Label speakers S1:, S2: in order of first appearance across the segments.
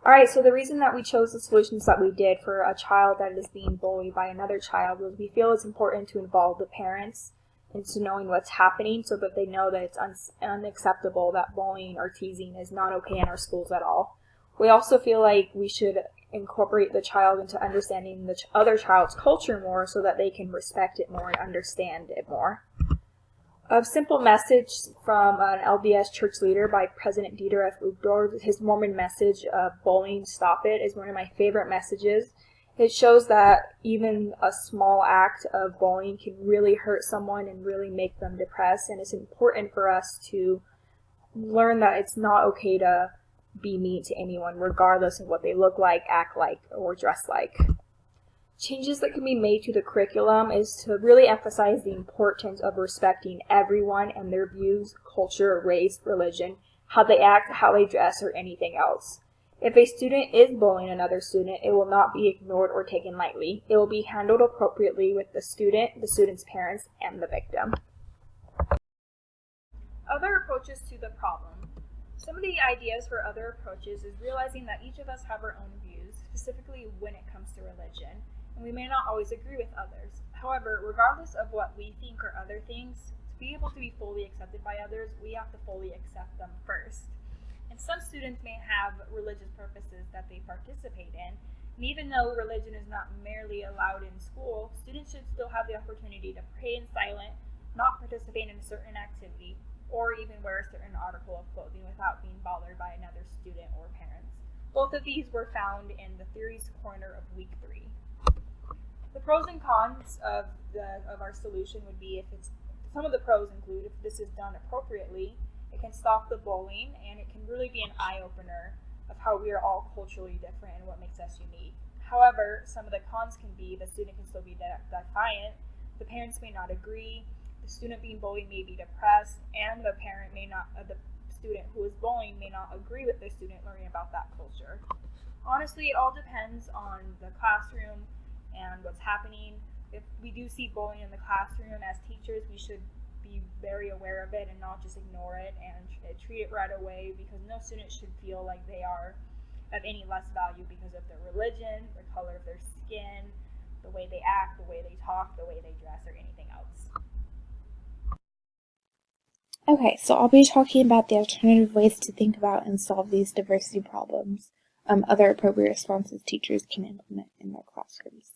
S1: Alright, so the reason that we chose the solutions that we did for a child that is being bullied by another child was we feel it's important to involve the parents into knowing what's happening so that they know that it's unacceptable that bullying or teasing is not okay in our schools at all. We also feel like we should incorporate the child into understanding the other child's culture more so that they can respect it more and understand it more. A simple message from an LDS church leader by President Dieter F. Uchtdorf, his Mormon message of bullying, stop it, is one of my favorite messages. It shows that even a small act of bullying can really hurt someone and really make them depressed, and it's important for us to learn that it's not okay to be mean to anyone, regardless of what they look like, act like, or dress like. Changes that can be made to the curriculum is to really emphasize the importance of respecting everyone and their views, culture, race, religion, how they act, how they dress, or anything else. If a student is bullying another student, it will not be ignored or taken lightly. It will be handled appropriately with the student's parents, and the victim. Other approaches to the problem. Some of the ideas for other approaches is realizing that each of us have our own views, specifically when it comes to religion, and we may not always agree with others. However, regardless of what we think or other things, to be able to be fully accepted by others, we have to fully accept them first. And some students may have religious purposes that they participate in, and even though religion is not merely allowed in school, students should still have the opportunity to pray in silence, not participate in a certain activity, or even wear a certain article of clothing without being bothered by another student or parents. Both of these were found in the Theories Corner of Week 3. The pros and cons of our solution would be some of the pros include if this is done appropriately, it can stop the bullying, and it can really be an eye-opener of how we are all culturally different and what makes us unique. However, some of the cons can be the student can still be defiant, the parents may not agree, the student being bullied may be depressed, and the student who is bullying may not agree with the student learning about that culture. Honestly, it all depends on the classroom and what's happening. If we do see bullying in the classroom, as teachers, we should be very aware of it and not just ignore it and treat it right away, because no student should feel like they are of any less value because of their religion, the color of their skin, the way they act, the way they talk, the way they dress, or anything else.
S2: Okay, so I'll be talking about the alternative ways to think about and solve these diversity problems, other appropriate responses teachers can implement in their classrooms.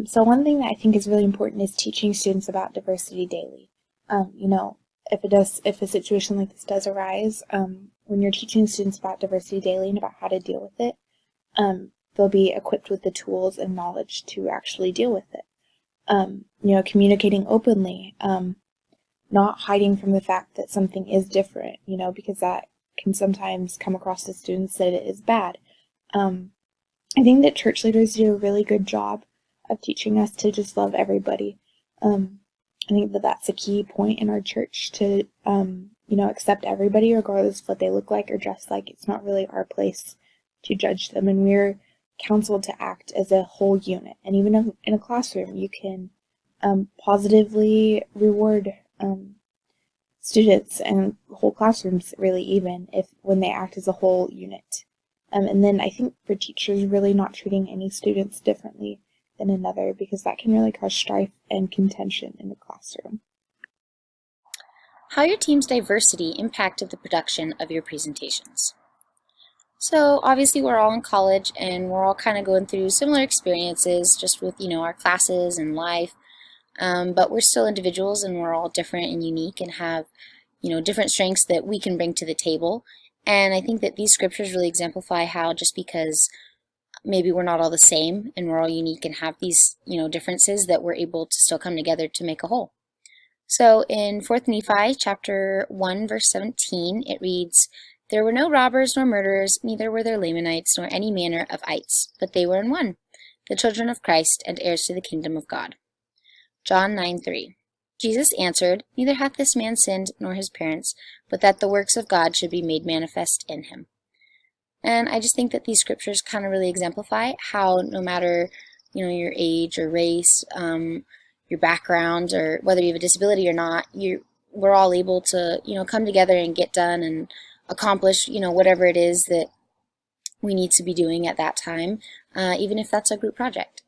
S2: So one thing that I think is really important is teaching students about diversity daily. If a situation like this does arise, when you're teaching students about diversity daily and about how to deal with it, they'll be equipped with the tools and knowledge to actually deal with it. Communicating openly, not hiding from the fact that something is different, because that can sometimes come across to students that it is bad. I think that church leaders do a really good job of teaching us to just love everybody. I think that that's a key point in our church to, accept everybody regardless of what they look like or dress like. It's not really our place to judge them, and we're counseled to act as a whole unit. And even in a classroom, you can positively reward students and whole classrooms, really, even when they act as a whole unit. And then I think for teachers, really not treating any students differently than another, because that can really cause strife and contention in the classroom.
S3: How your team's diversity impacted the production of your presentations. So obviously we're all in college and we're all kind of going through similar experiences just with, our classes and life, but we're still individuals and we're all different and unique and have, different strengths that we can bring to the table. And I think that these scriptures really exemplify how just because maybe we're not all the same and we're all unique and have these, differences, that we're able to still come together to make a whole. So in 4th Nephi chapter 1 verse 17, it reads, "There were no robbers nor murderers, neither were there Lamanites nor any manner of ites, but they were in one, the children of Christ and heirs to the kingdom of God." John 9:3. Jesus answered, "Neither hath this man sinned nor his parents, but that the works of God should be made manifest in him." And I just think that these scriptures kind of really exemplify how no matter, your age or race, your background, or whether you have a disability or not, we're all able to, come together and get done and accomplish, whatever it is that we need to be doing at that time, even if that's a group project.